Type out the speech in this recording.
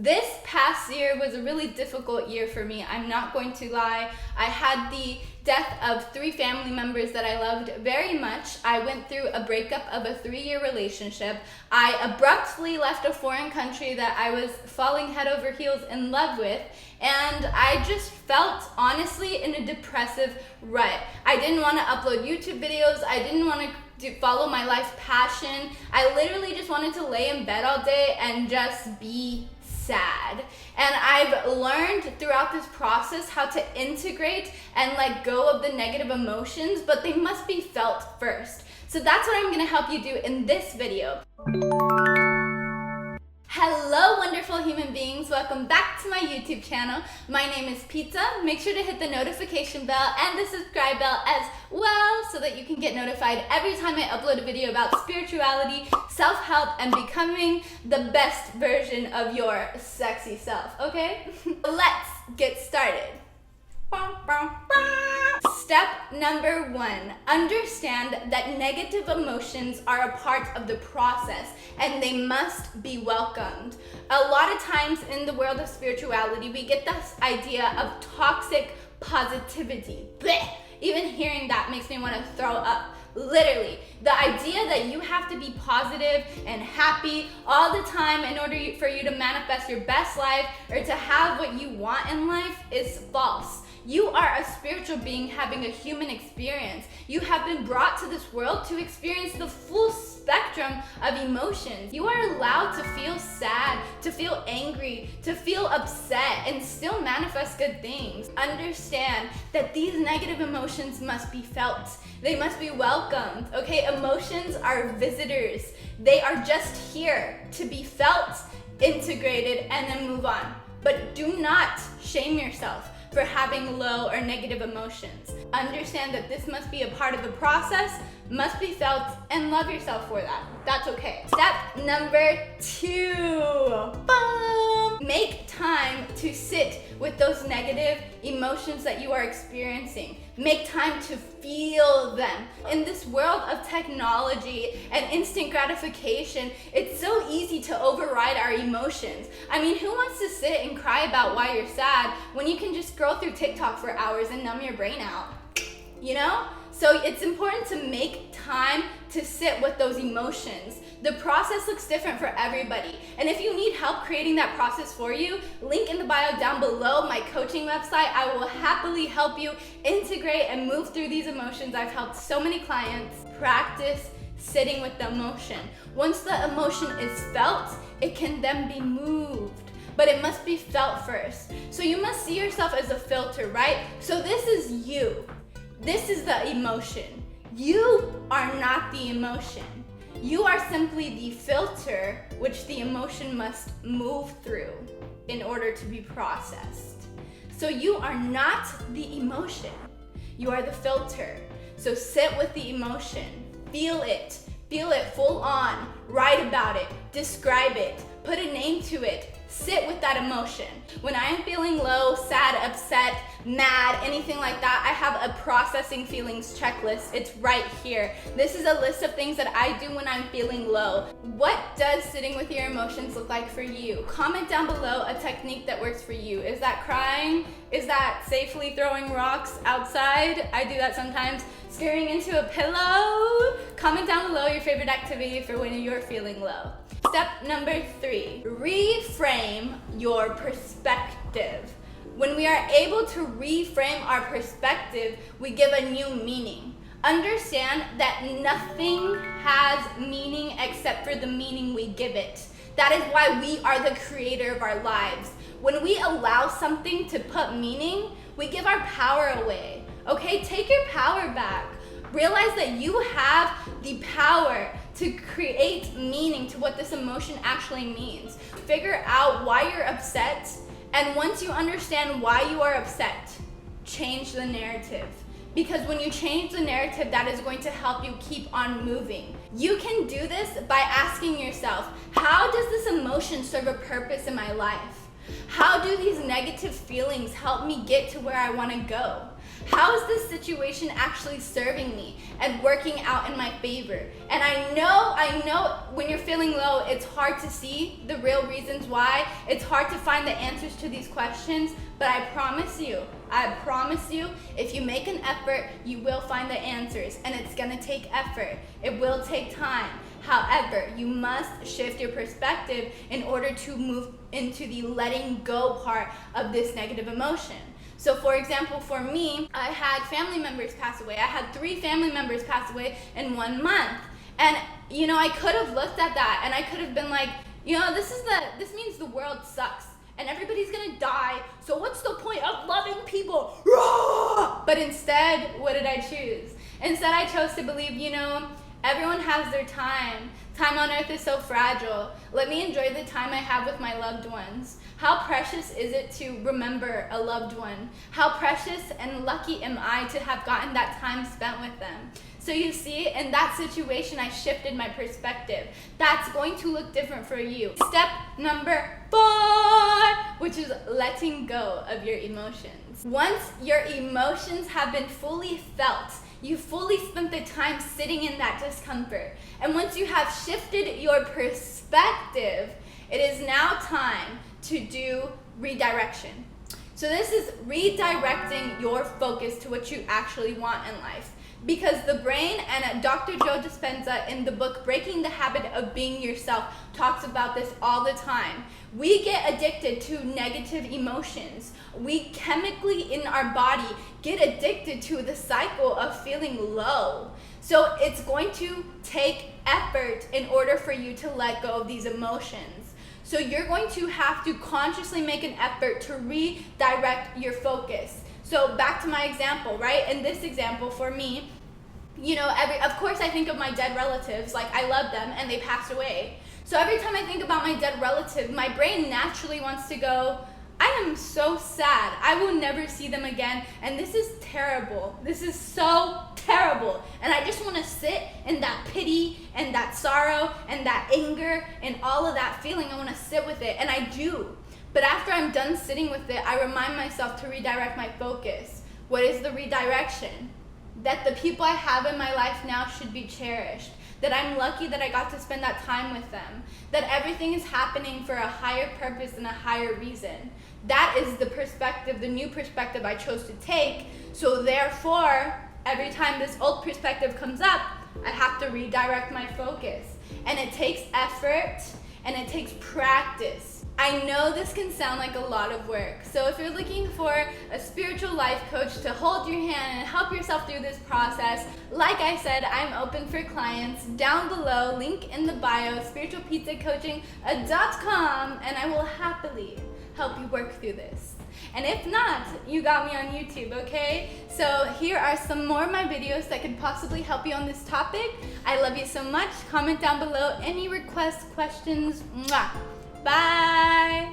This past year was a really difficult year for me. I'm not going to lie. I had the death of 3 family members that I loved very much. I went through a breakup of a 3-year relationship. I abruptly left a foreign country that I was falling head over heels in love with, and I just felt honestly in a depressive rut. I didn't want to upload YouTube videos. I didn't want to follow my life's passion. I literally just wanted to lay in bed all day and just be sad. And I've learned throughout this process how to integrate and let go of the negative emotions, but they must be felt first. So that's what I'm going to help you do in this video. Hello wonderful human beings, welcome back to my YouTube channel. My name is Pizza. Make sure to hit the notification bell and the subscribe bell as well so that you can get notified every time I upload a video about spirituality, self-help, and becoming the best version of your sexy self, okay? Let's get started. Step number 1, understand that negative emotions are a part of the process and they must be welcomed. A lot of times in the world of spirituality, we get this idea of toxic positivity. Blech! Even hearing that makes me want to throw up. Literally, the idea that you have to be positive and happy all the time in order for you to manifest your best life or to have what you want in life is false. You are a spiritual being having a human experience. You have been brought to this world to experience the full spectrum of emotions. You are allowed to feel sad, to feel angry, to feel upset, and still manifest good things. Understand that these negative emotions must be felt. They must be welcomed, okay? Emotions are visitors. They are just here to be felt, integrated, and then move on. But do not shame yourself for having low or negative emotions. Understand that this must be a part of the process, must be felt, and love yourself for that. That's okay. Step number 2. Boom! Make time to sit with those negative emotions that you are experiencing. Make time to feel them. In this world of technology and instant gratification, it's so easy to override our emotions. I mean, who wants to sit and cry about why you're sad when you can just scroll through TikTok for hours and numb your brain out? You know? So it's important to make time to sit with those emotions. The process looks different for everybody. And if you need help creating that process for you, link in the bio down below, my coaching website. I will happily help you integrate and move through these emotions. I've helped so many clients practice sitting with the emotion. Once the emotion is felt, it can then be moved. But it must be felt first. So you must see yourself as a filter, right? So this is you. This is the emotion. You are not the emotion. You are simply the filter which the emotion must move through in order to be processed. So you are not the emotion. You are the filter. So sit with the emotion. Feel it full on. Write about it. Describe it. Put a name to it. Sit with that emotion. When I am feeling low, sad, upset, mad, anything like that, I have a processing feelings checklist. It's right here. This is a list of things that I do when I'm feeling low. What does sitting with your emotions look like for you? Comment down below a technique that works for you. Is that crying? Is that safely throwing rocks outside? I do that sometimes. Staring into a pillow? Comment down below your favorite activity for when you're feeling low. Step number 3, reframe your perspective. When we are able to reframe our perspective, we give a new meaning. Understand that nothing has meaning except for the meaning we give it. That is why we are the creator of our lives. When we allow something to put meaning, we give our power away. Okay, take your power back. Realize that you have the power to create meaning to what this emotion actually means. Figure out why you're upset, and once you understand why you are upset, change the narrative. Because when you change the narrative, that is going to help you keep on moving. You can do this by asking yourself, how does this emotion serve a purpose in my life? How do these negative feelings help me get to where I want to go? How is this situation actually serving me and working out in my favor? And I know when you're feeling low, it's hard to see the real reasons why. It's hard to find the answers to these questions, but I promise you, if you make an effort, you will find the answers, and it's gonna take effort. It will take time. However, you must shift your perspective in order to move into the letting go part of this negative emotion. So for example, for me, I had family members pass away. I had 3 family members pass away in 1 month. And I could have looked at that and I could have been like, this means the world sucks and everybody's gonna die. So what's the point of loving people? But instead, what did I choose? Instead, I chose to believe, everyone has their time. Time on earth is so fragile. Let me enjoy the time I have with my loved ones. How precious is it to remember a loved one? How precious and lucky am I to have gotten that time spent with them? So you see, in that situation, I shifted my perspective. That's going to look different for you. Step number 4, which is letting go of your emotions. Once your emotions have been fully felt, you fully spent the time sitting in that discomfort. And once you have shifted your perspective, it is now time to do redirection. So this is redirecting your focus to what you actually want in life. Because the brain, and Dr. Joe Dispenza in the book Breaking the Habit of Being Yourself talks about this all the time. We get addicted to negative emotions. We chemically in our body get addicted to the cycle of feeling low. So it's going to take effort in order for you to let go of these emotions. So you're going to have to consciously make an effort to redirect your focus. So back to my example, right? In this example for me, of course I think of my dead relatives, like I love them and they passed away. So every time I think about my dead relative, my brain naturally wants to go, I am so sad. I will never see them again. And this is terrible. This is so terrible. And I just want to sit in that pity and that sorrow and that anger and all of that feeling. I want to sit with it. And I do. But after I'm done sitting with it, I remind myself to redirect my focus. What is the redirection? That the people I have in my life now should be cherished. That I'm lucky that I got to spend that time with them. That everything is happening for a higher purpose and a higher reason. That is the perspective, the new perspective I chose to take. So therefore, every time this old perspective comes up, I have to redirect my focus. And it takes effort and it takes practice. I know this can sound like a lot of work. So if you're looking for a spiritual life coach to hold your hand and help yourself through this process, like I said, I'm open for clients. Down below, link in the bio, spiritualpizzacoaching.com, and I will happily help you work through this. And if not, you got me on YouTube, okay? So here are some more of my videos that could possibly help you on this topic. I love you so much. Comment down below any requests, questions. Mwah. Bye!